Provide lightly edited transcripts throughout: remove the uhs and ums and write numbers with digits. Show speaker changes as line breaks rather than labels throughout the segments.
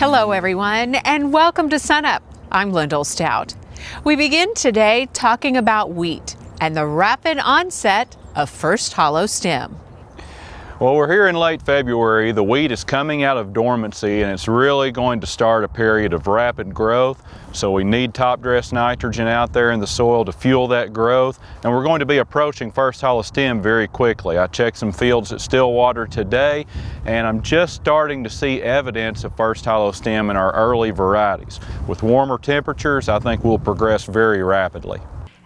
Hello everyone, and welcome to SUNUP. I'm Lyndall Stout. We begin today talking about wheat and the rapid onset of first hollow stem.
Well, we're here in late February. The wheat is coming out of dormancy and it's really going to start a period of rapid growth. So we need top dress nitrogen out there in the soil to fuel that growth. And we're going to be approaching first hollow stem very quickly. I checked some fields at Stillwater today and I'm just starting to see evidence of first hollow stem in our early varieties. With warmer temperatures, I think we'll progress very rapidly.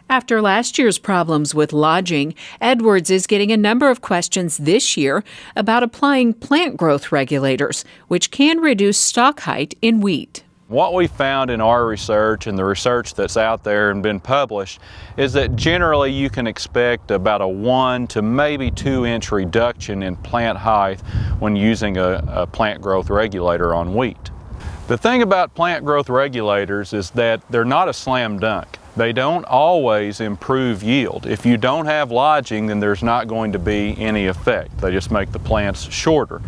After last year's problems with lodging, Edwards is getting a number of questions this year about applying plant growth regulators, which can reduce stalk height in wheat.
What we found in our research and the research that's out there and been published is that generally you can expect about a 1 to maybe 2 inch reduction in plant height when using a plant growth regulator on wheat. The thing about plant growth regulators is that they're not a slam dunk. They don't always improve yield. If you don't have lodging, then there's not going to be any effect. They just make the plants shorter.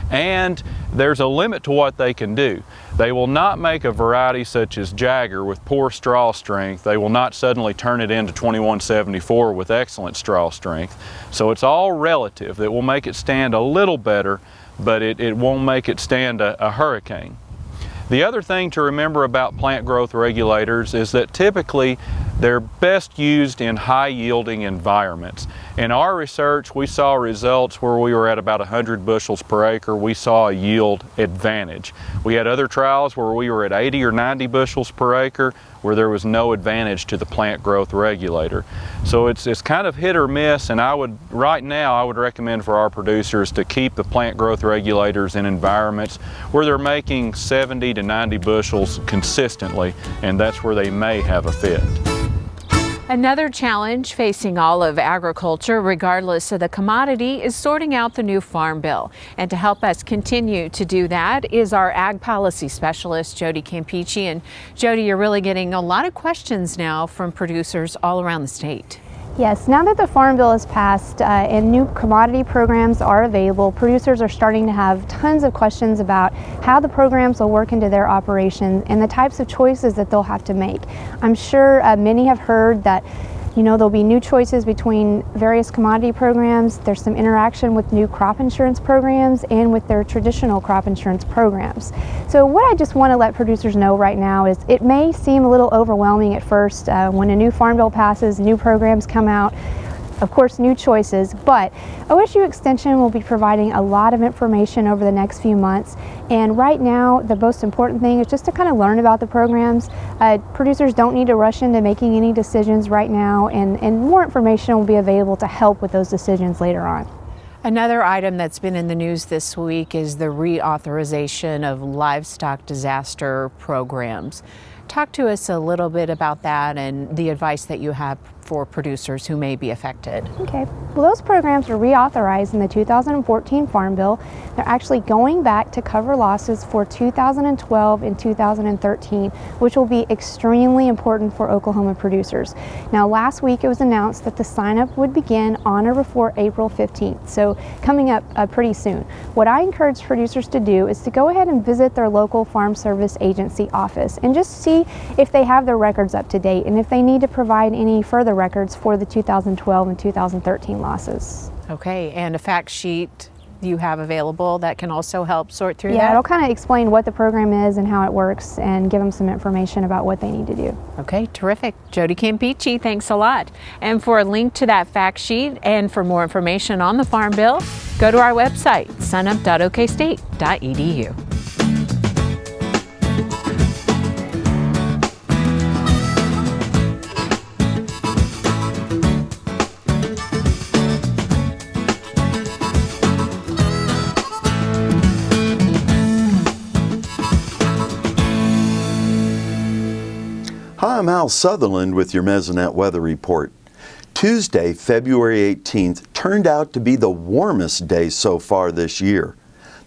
And there's a limit to what they can do. They will not make a variety such as Jagger with poor straw strength. They will not suddenly turn it into 2174 with excellent straw strength. So it's all relative. That will make it stand a little better, but it won't make it stand a hurricane. The other thing to remember about plant growth regulators is that typically they're best used in high yielding environments. In our research, we saw results where we were at about 100 bushels per acre. We saw a yield advantage. We had other trials where we were at 80 or 90 bushels per acre where there was no advantage to the plant growth regulator. So it's kind of hit or miss, and right now I would recommend for our producers to keep the plant growth regulators in environments where they're making 70 to 90 bushels consistently, and that's where they may have a fit.
Another challenge facing all of agriculture, regardless of the commodity, is sorting out the new Farm Bill. And to help us continue to do that is our Ag Policy Specialist, Jody Campeacci. And Jody, you're really getting a lot of questions now from producers all around the state.
Yes, now that the Farm Bill is passed and new commodity programs are available, producers are starting to have tons of questions about how the programs will work into their operation and the types of choices that they'll have to make. I'm sure many have heard that there'll be new choices between various commodity programs. There's some interaction with new crop insurance programs and with their traditional crop insurance programs. So what I just want to let producers know right now is it may seem a little overwhelming at first when a new Farm Bill passes, new programs come out, of course new choices, but OSU Extension will be providing a lot of information over the next few months, and right now the most important thing is just to kind of learn about the programs. Producers don't need to rush into making any decisions right now, and more information will be available to help with those decisions later on.
Another item that's been in the news this week is the reauthorization of livestock disaster programs. Talk to us a little bit about that and the advice that you have for producers who may be affected.
Okay, well those programs were reauthorized in the 2014 Farm Bill. They're actually going back to cover losses for 2012 and 2013, which will be extremely important for Oklahoma producers. Now last week it was announced that the sign-up would begin on or before April 15th, so coming up pretty soon. What I encourage producers to do is to go ahead and visit their local Farm Service Agency office and just see if they have their records up to date and if they need to provide any further records for the 2012 and 2013 losses.
Okay, and a fact sheet you have available that can also help sort through that?
Yeah, it'll kind of explain what the program is and how it works and give them some information about what they need to do.
Okay, terrific. Jody Campeacci, thanks a lot. And for a link to that fact sheet and for more information on the Farm Bill, go to our website, sunup.okstate.edu.
I'm Al Sutherland with your Mesonet weather report. Tuesday, February 18th, turned out to be the warmest day so far this year.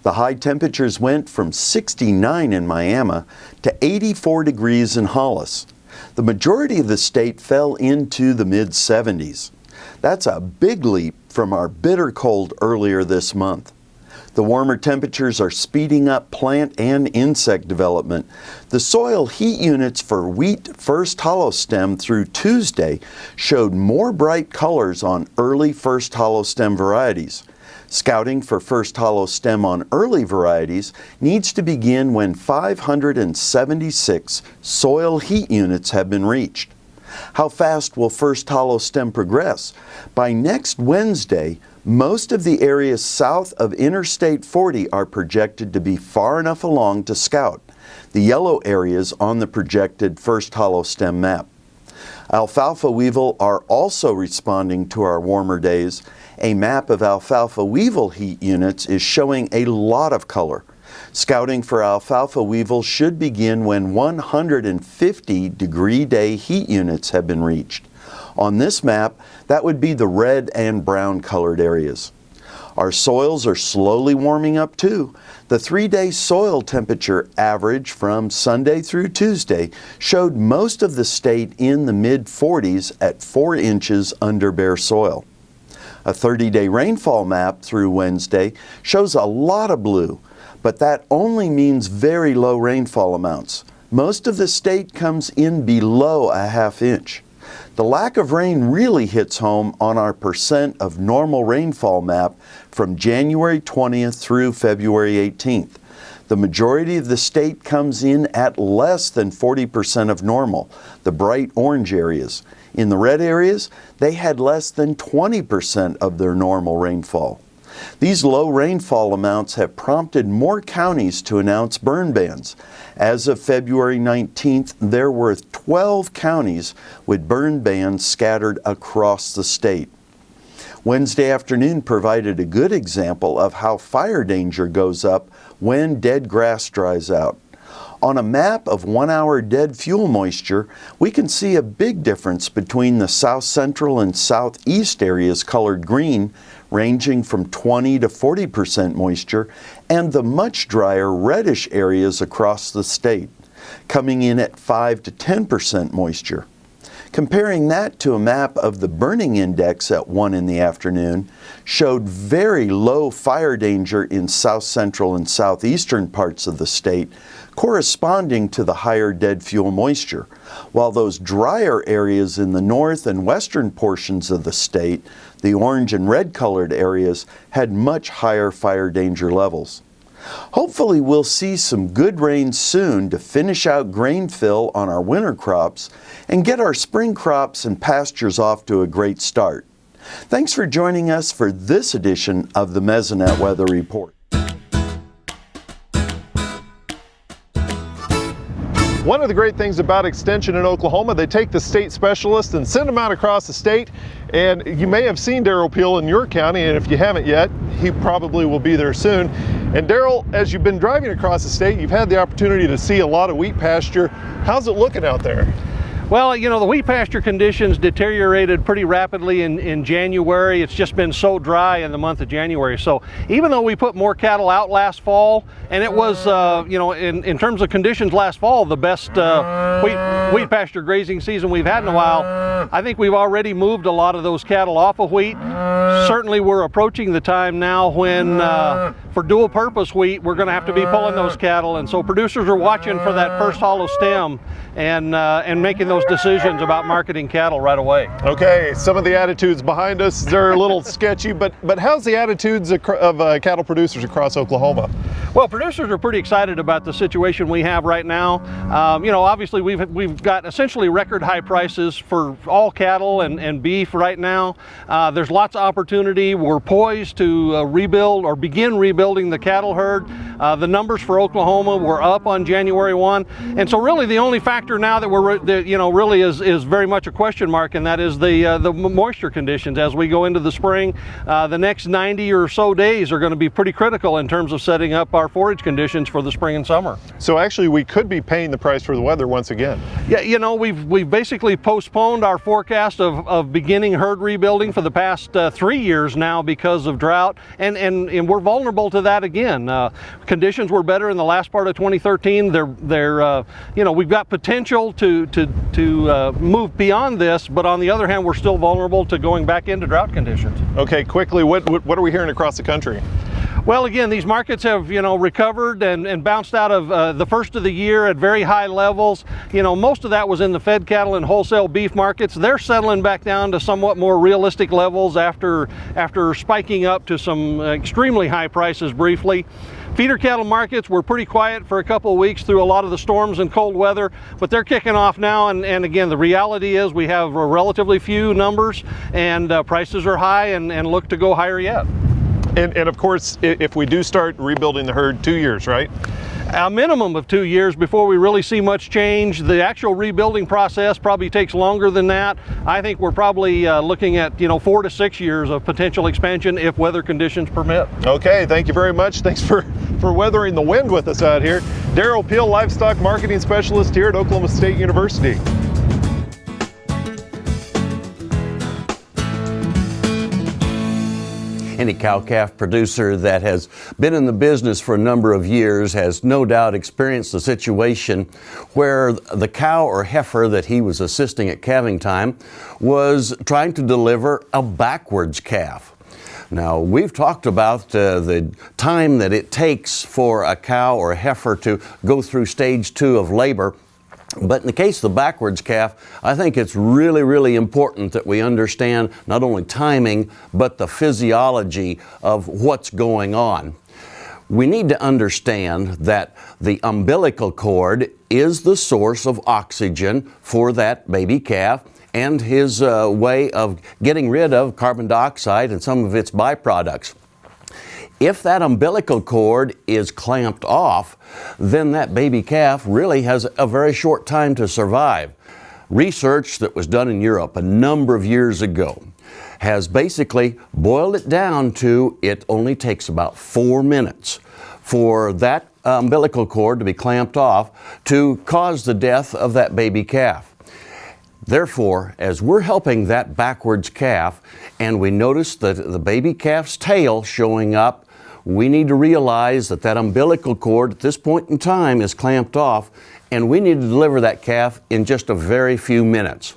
The high temperatures went from 69 in Miami to 84 degrees in Hollis. The majority of the state fell into the mid-70s. That's a big leap from our bitter cold earlier this month. The warmer temperatures are speeding up plant and insect development. The soil heat units for wheat first hollow stem through Tuesday showed more bright colors on early first hollow stem varieties. Scouting for first hollow stem on early varieties needs to begin when 576 soil heat units have been reached. How fast will first hollow stem progress? By next Wednesday, most of the areas south of Interstate 40 are projected to be far enough along to scout, the yellow areas on the projected first hollow stem map. Alfalfa weevil are also responding to our warmer days. A map of alfalfa weevil heat units is showing a lot of color. Scouting for alfalfa weevil should begin when 150 degree day heat units have been reached. On this map, that would be the red and brown colored areas. Our soils are slowly warming up too. The 3-day soil temperature average from Sunday through Tuesday showed most of the state in the mid-40s at 4 inches under bare soil. A 30-day rainfall map through Wednesday shows a lot of blue, but that only means very low rainfall amounts. Most of the state comes in below a ½ inch. The lack of rain really hits home on our percent of normal rainfall map from January 20th through February 18th. The majority of the state comes in at less than 40% of normal, the bright orange areas. In the red areas, they had less than 20% of their normal rainfall. These low rainfall amounts have prompted more counties to announce burn bans. As of February 19th, there were 12 counties with burn bans scattered across the state. Wednesday afternoon provided a good example of how fire danger goes up when dead grass dries out. On a map of 1-hour dead fuel moisture, we can see a big difference between the south central and southeast areas colored green, ranging from 20 to 40% moisture, and the much drier reddish areas across the state, coming in at 5 to 10% moisture. Comparing that to a map of the burning index at 1 in the afternoon showed very low fire danger in south central and southeastern parts of the state, corresponding to the higher dead fuel moisture, while those drier areas in the north and western portions of the state, the orange and red colored areas, had much higher fire danger levels. Hopefully we'll see some good rain soon to finish out grain fill on our winter crops and get our spring crops and pastures off to a great start. Thanks for joining us for this edition of the Mesonet Weather Report.
One of the great things about Extension in Oklahoma, they take the state specialists and send them out across the state. And you may have seen Darrell Peel in your county, and if you haven't yet, he probably will be there soon. And Darrell, as you've been driving across the state, you've had the opportunity to see a lot of wheat pasture. How's it looking out there?
Well, you know, the wheat pasture conditions deteriorated pretty rapidly in January. It's just been so dry in the month of January. So even though we put more cattle out last fall, and it was, you know, in terms of conditions last fall, the best wheat pasture grazing season we've had in a while, I think we've already moved a lot of those cattle off of wheat. Certainly we're approaching the time now when for dual purpose wheat, we're going to have to be pulling those cattle. And so producers are watching for that first hollow stem and making those decisions about marketing cattle right away.
Okay, some of the attitudes behind us, they're a little sketchy, but how's the attitudes of cattle producers across Oklahoma?
Well, producers are pretty excited about the situation we have right now. You know, obviously we've got essentially record high prices for all cattle and beef right now. There's lots of opportunity. We're poised to rebuild or begin rebuilding the cattle herd. The numbers for Oklahoma were up on January 1, and so really the only factor now that really is very much a question mark, and that is the moisture conditions as we go into the spring. The next 90 or so days are going to be pretty critical in terms of setting up our forage conditions for the spring and summer.
So actually we could be paying the price for the weather once again.
Yeah, we've basically postponed our forecast of beginning herd rebuilding for the past 3 years now because of drought, and we're vulnerable to that again. Conditions were better in the last part of 2013. We've got potential to move beyond this, but on the other hand, we're still vulnerable to going back into drought conditions.
Okay, quickly, what are we hearing across the country?
Well, again, these markets have, recovered and bounced out of the first of the year at very high levels. Most of that was in the fed cattle and wholesale beef markets. They're settling back down to somewhat more realistic levels after spiking up to some extremely high prices briefly. Feeder cattle markets were pretty quiet for a couple of weeks through a lot of the storms and cold weather, but they're kicking off now, and again, the reality is we have relatively few numbers, and prices are high and look to go higher yet.
And of course, if we do start rebuilding the herd, 2 years, right?
A minimum of 2 years before we really see much change. The actual rebuilding process probably takes longer than that. I think we're probably looking at 4 to 6 years of potential expansion if weather conditions permit.
Okay, thank you very much. Thanks for weathering the wind with us out here. Darryl Peel, Livestock Marketing Specialist here at Oklahoma State University.
Any cow-calf producer that has been in the business for a number of years has no doubt experienced a situation where the cow or heifer that he was assisting at calving time was trying to deliver a backwards calf. Now, we've talked about the time that it takes for a cow or a heifer to go through stage 2 of labor. But in the case of the backwards calf, I think it's really, really important that we understand not only timing, but the physiology of what's going on. We need to understand that the umbilical cord is the source of oxygen for that baby calf and his way of getting rid of carbon dioxide and some of its byproducts. If that umbilical cord is clamped off, then that baby calf really has a very short time to survive. Research that was done in Europe a number of years ago has basically boiled it down to it only takes about 4 minutes for that umbilical cord to be clamped off to cause the death of that baby calf. Therefore, as we're helping that backwards calf and we notice that the baby calf's tail showing up, we need to realize that that umbilical cord at this point in time is clamped off, and we need to deliver that calf in just a very few minutes.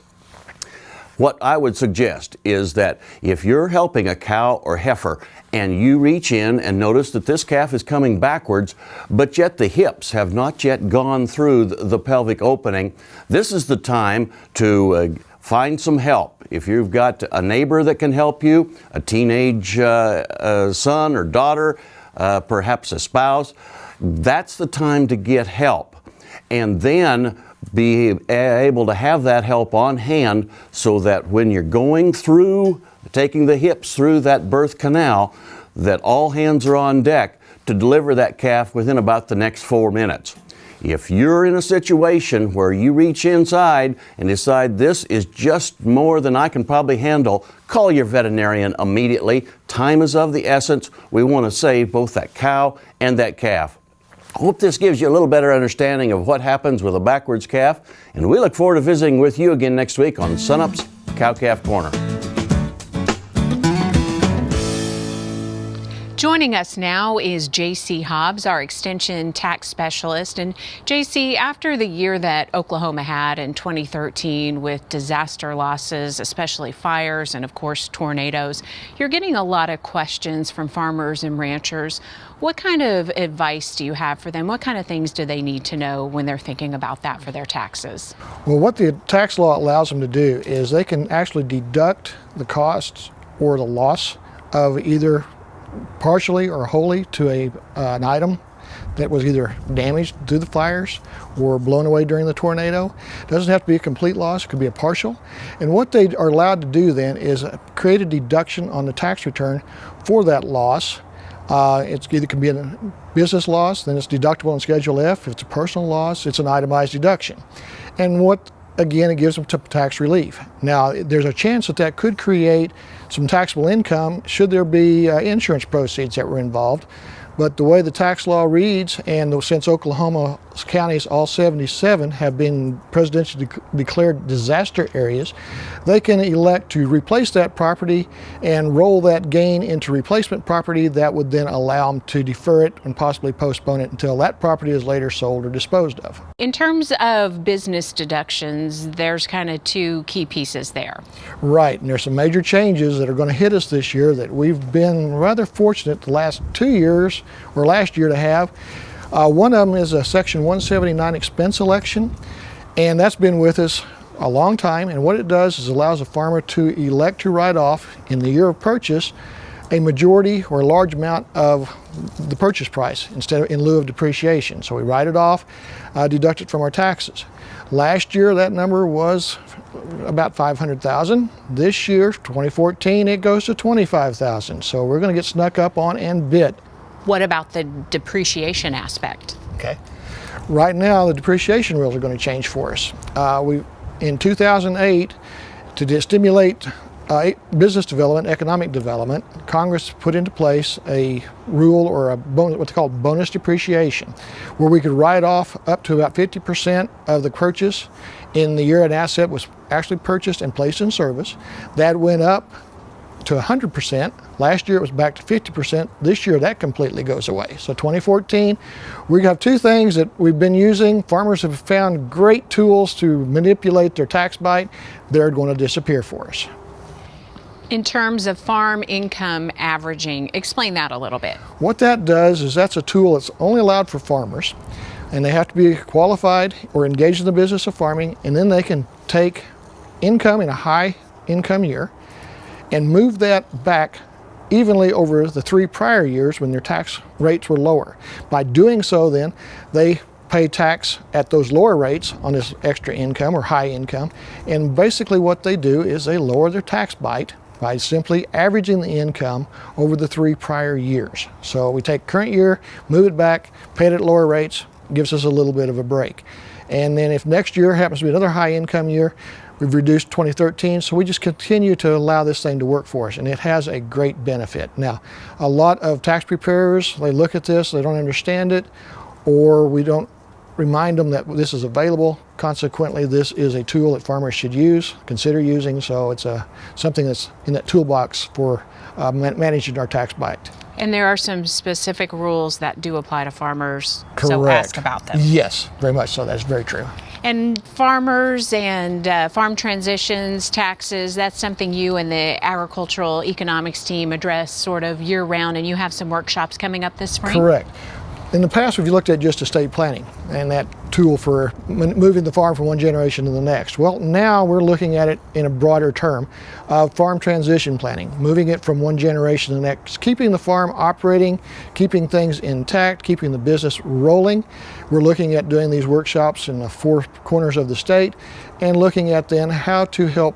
What I would suggest is that if you're helping a cow or heifer and you reach in and notice that this calf is coming backwards, but yet the hips have not yet gone through the pelvic opening, this is the time to find some help. If you've got a neighbor that can help you, a teenage son or daughter, perhaps a spouse, that's the time to get help. And then be able to have that help on hand so that when you're going through, taking the hips through that birth canal, that all hands are on deck to deliver that calf within about the next 4 minutes. If you're in a situation where you reach inside and decide this is just more than I can probably handle, call your veterinarian immediately. Time is of the essence. We want to save both that cow and that calf. I hope this gives you a little better understanding of what happens with a backwards calf, and we look forward to visiting with you again next week on SUNUP's Cow-Calf Corner.
Joining us now is J.C. Hobbs, our Extension Tax Specialist. And J.C., after the year that Oklahoma had in 2013 with disaster losses, especially fires and, of course, tornadoes, you're getting a lot of questions from farmers and ranchers. What kind of advice do you have for them? What kind of things do they need to know when they're thinking about that for their taxes?
Well, what the tax law allows them to do is they can actually deduct the costs or the loss of either partially or wholly to an item that was either damaged through the fires or blown away during the tornado. It doesn't have to be a complete loss, it could be a partial. And what they are allowed to do then is create a deduction on the tax return for that loss It either can be a business loss, then it's deductible in Schedule F. If it's a personal loss, it's an itemized deduction. And again, it gives them tax relief. Now, there's a chance that could create some taxable income should there be insurance proceeds that were involved. But the way the tax law reads, and since Oklahoma counties, all 77, have been presidentially declared disaster areas, they can elect to replace that property and roll that gain into replacement property that would then allow them to defer it and possibly postpone it until that property is later sold or disposed of.
In terms of business deductions, there's kind of two key pieces there.
Right, and there's some major changes that are going to hit us this year that we've been rather fortunate the last 2 years or last year to have. One of them is a Section 179 expense election, and that's been with us a long time. And what it does is allows a farmer to elect to write off in the year of purchase a majority or a large amount of the purchase price in lieu of depreciation. So we write it off, deduct it from our taxes. Last year that number was about $500,000. This year, 2014, it goes to $25,000. So we're going to get snuck up on and bit.
What about the depreciation aspect?
Okay. Right now, the depreciation rules are going to change for us. In 2008, to stimulate business development, economic development, Congress put into place a rule or what they call bonus depreciation, where we could write off up to about 50% of the purchase in the year an asset was actually purchased and placed in service. That went up to 100%. Last year it was back to 50%. This year that completely goes away. So 2014, we have two things that we've been using. Farmers have found great tools to manipulate their tax bite. They're going to disappear for us.
In terms of farm income averaging, explain that a little bit.
What that does is that's a tool that's only allowed for farmers, and they have to be qualified or engaged in the business of farming, and then they can take income in a high income year and move that back evenly over the 3 prior years when their tax rates were lower. By doing so then, they pay tax at those lower rates on this extra income or high income, and basically what they do is they lower their tax bite by simply averaging the income over the 3 prior years. So we take current year, move it back, pay it at lower rates, gives us a little bit of a break. And then if next year happens to be another high income year, we've reduced 2013, so we just continue to allow this thing to work for us, and it has a great benefit. Now, a lot of tax preparers, they look at this, they don't understand it, or we don't remind them that this is available. Consequently, this is a tool that farmers should consider using, so it's something that's in that toolbox for managing our tax bite.
And there are some specific rules that do apply to farmers,
Correct.
so ask about them.
Yes, very much so. That's very true.
And farmers and farm transitions, taxes, that's something you and the agricultural economics team address sort of year-round, and you have some workshops coming up this spring?
Correct. In the past, we've looked at just estate planning and that tool for moving the farm from one generation to the next. Well, now we're looking at it in a broader term of farm transition planning, moving it from one generation to the next, keeping the farm operating, keeping things intact, keeping the business rolling. We're looking at doing these workshops in the 4 corners of the state and looking at then how to help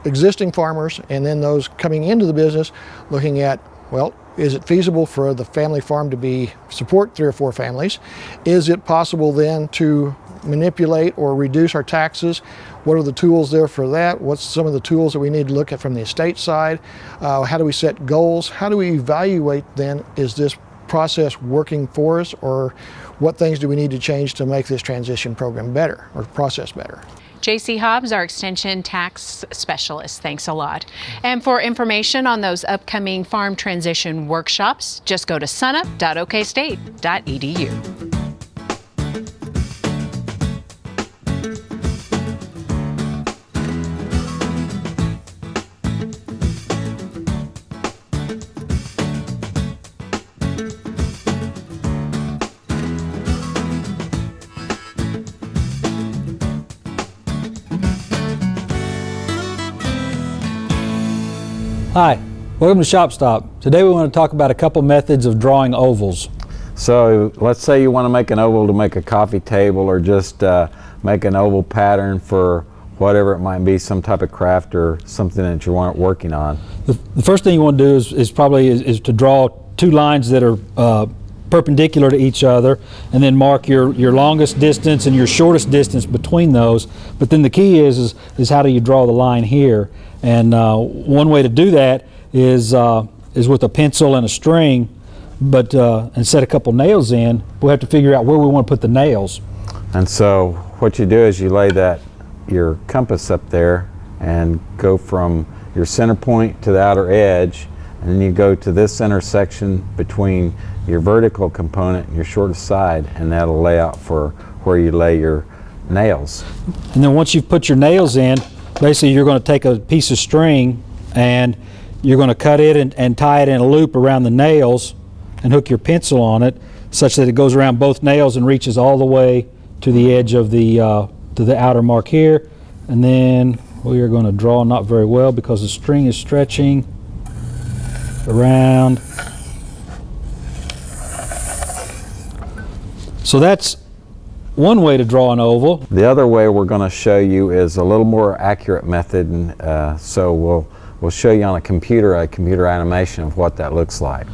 existing farmers and then those coming into the business, looking at, well, is it feasible for the family farm to support 3 or 4 families? Is it possible then to manipulate or reduce our taxes? What are the tools there for that? What's some of the tools that we need to look at from the estate side? How do we set goals? How do we evaluate then, is this process working for us, or what things do we need to change to make this transition program better or process better?
J.C. Hobbs, our Extension Tax Specialist. Thanks a lot. And for information on those upcoming farm transition workshops, just go to sunup.okstate.edu.
Hi, welcome to Shop Stop. Today we want to talk about a couple methods of drawing ovals.
So let's say you want to make an oval to make a coffee table, or just make an oval pattern for whatever it might be, some type of craft or something that you're working on.
The first thing you want to do is to draw two lines that are perpendicular to each other, and then mark your longest distance and your shortest distance between those. But then the key is how do you draw the line here? And one way to do that is with a pencil and a string, but and set a couple nails in. We have to figure out where we want to put the nails.
And so what you do is you lay your compass up there and go from your center point to the outer edge, and then you go to this intersection between your vertical component and your shortest side, and that'll lay out for where you lay your nails.
And then once you've put your nails in, basically you're going to take a piece of string and you're going to cut it and tie it in a loop around the nails and hook your pencil on it such that it goes around both nails and reaches all the way to the edge of the outer mark here. And then we are going to draw not very well because the string is stretching around. So that's one way to draw an oval.
The other way we're going to show you is a little more accurate method, and so we'll show you on a computer animation of what that looks like.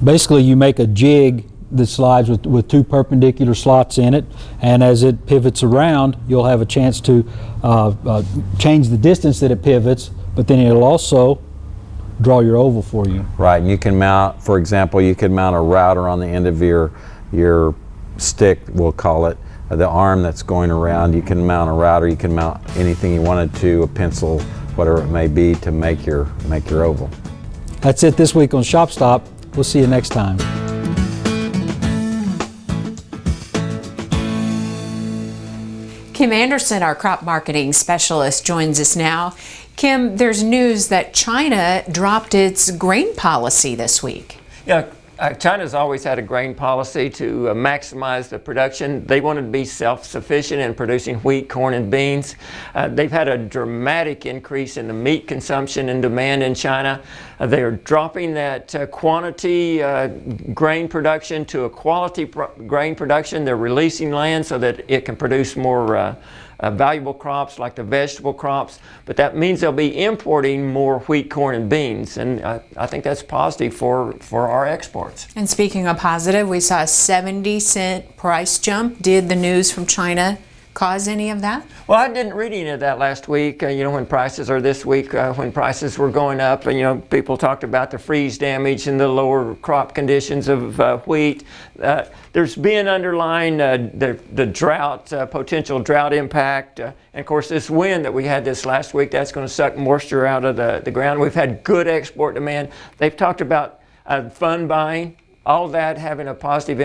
Basically, you make a jig that slides with two perpendicular slots in it, and as it pivots around, you'll have a chance to change the distance that it pivots, but then it'll also draw your oval for you.
Right, and you can mount, for example, you could mount a router on the end of your stick, we'll call it, the arm that's going around. You can mount a router, you can mount anything you wanted to, a pencil, whatever it may be, to make your oval.
That's it this week on Shop Stop. We'll see you next time.
Kim Anderson, our crop marketing specialist, joins us now. Kim, there's news that China dropped its grain policy this week.
Yeah, China's always had a grain policy to maximize the production. They wanted to be self-sufficient in producing wheat, corn, and beans. They've had a dramatic increase in the meat consumption and demand in China. They are dropping that quantity grain production to a quality grain production. They're releasing land so that it can produce more valuable crops like the vegetable crops, but that means they'll be importing more wheat, corn, and beans, and I think that's positive for our exports.
And speaking of positive, we saw a 70-cent price jump. Did the news from China cause any of that?
Well, I didn't read any of that last week. When prices are this week, when prices were going up, and people talked about the freeze damage and the lower crop conditions of wheat. There's been underlying the drought, potential drought impact. And of course, this wind that we had this last week, that's going to suck moisture out of the ground. We've had good export demand. They've talked about fund buying. All that having a positive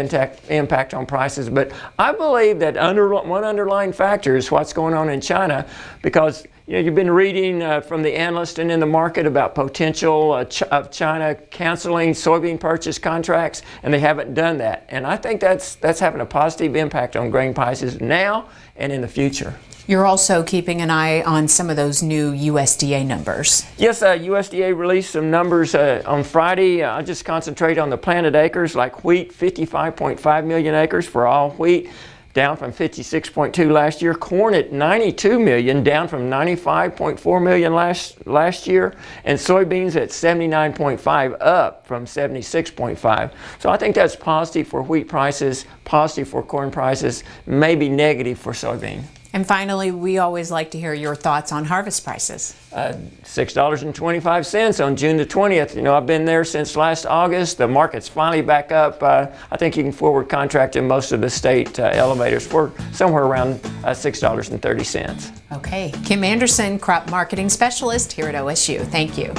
impact on prices. But I believe that one underlying factor is what's going on in China, because you've been reading from the analysts and in the market about potential of China canceling soybean purchase contracts, and they haven't done that. And I think that's having a positive impact on grain prices now and in the future.
You're also keeping an eye on some of those new USDA numbers.
Yes, USDA released some numbers on Friday. I'll just concentrate on the planted acres, like wheat, 55.5 million acres for all wheat, down from 56.2 last year. Corn at 92 million, down from 95.4 million last year. And soybeans at 79.5, up from 76.5. So I think that's positive for wheat prices, positive for corn prices, maybe negative for soybean.
And finally, we always like to hear your thoughts on harvest prices.
$6.25 on June the 20th. I've been there since last August. The market's finally back up. I think you can forward contract in most of the state elevators for somewhere around $6.30.
Okay. Kim Anderson, crop marketing specialist here at OSU. Thank you.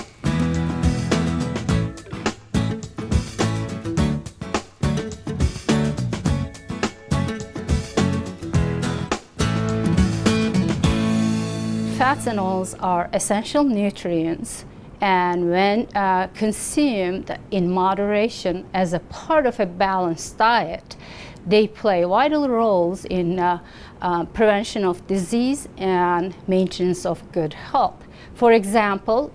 Fats and oils are essential nutrients, and when consumed in moderation as a part of a balanced diet, they play vital roles in prevention of disease and maintenance of good health. For example,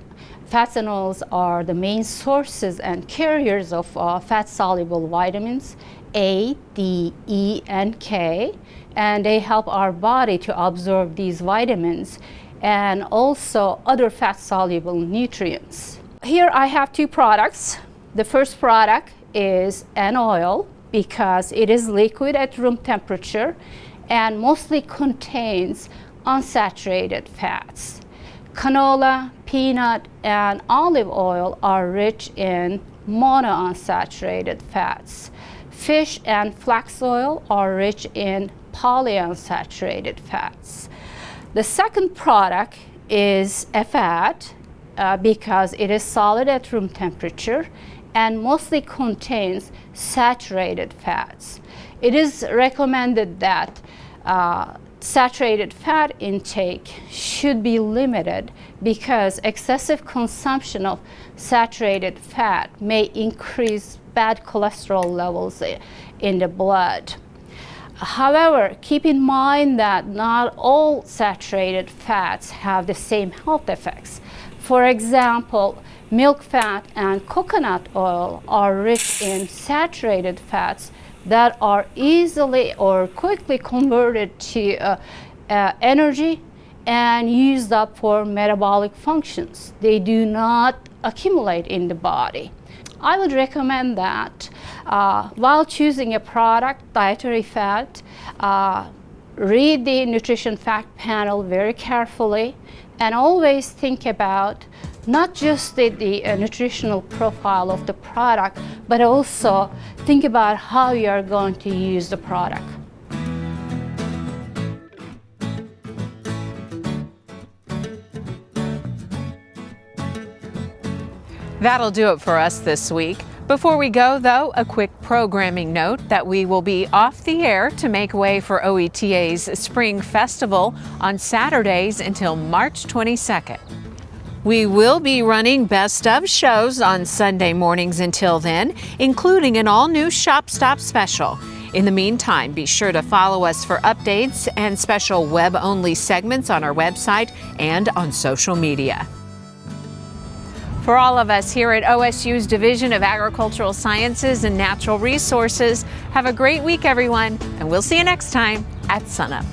fats and oils are the main sources and carriers of fat-soluble vitamins A, D, E, and K, and they help our body to absorb these vitamins and also other fat-soluble nutrients. Here I have two products. The first product is an oil because it is liquid at room temperature and mostly contains unsaturated fats. Canola, peanut, and olive oil are rich in monounsaturated fats. Fish and flax oil are rich in polyunsaturated fats. The second product is a fat because it is solid at room temperature and mostly contains saturated fats. It is recommended that saturated fat intake should be limited because excessive consumption of saturated fat may increase bad cholesterol levels in the blood. However, keep in mind that not all saturated fats have the same health effects. For example, milk fat and coconut oil are rich in saturated fats that are easily or quickly converted to energy and used up for metabolic functions. They do not accumulate in the body. I would recommend that while choosing a product, dietary fat, read the nutrition fact panel very carefully and always think about not just the nutritional profile of the product, but also think about how you are going to use the product.
That'll do it for us this week. Before we go, though, a quick programming note that we will be off the air to make way for OETA's Spring Festival on Saturdays until March 22nd. We will be running best of shows on Sunday mornings until then, including an all-new Shop Stop special. In the meantime, be sure to follow us for updates and special web-only segments on our website and on social media. For all of us here at OSU's Division of Agricultural Sciences and Natural Resources, have a great week, everyone, and we'll see you next time at SUNUP.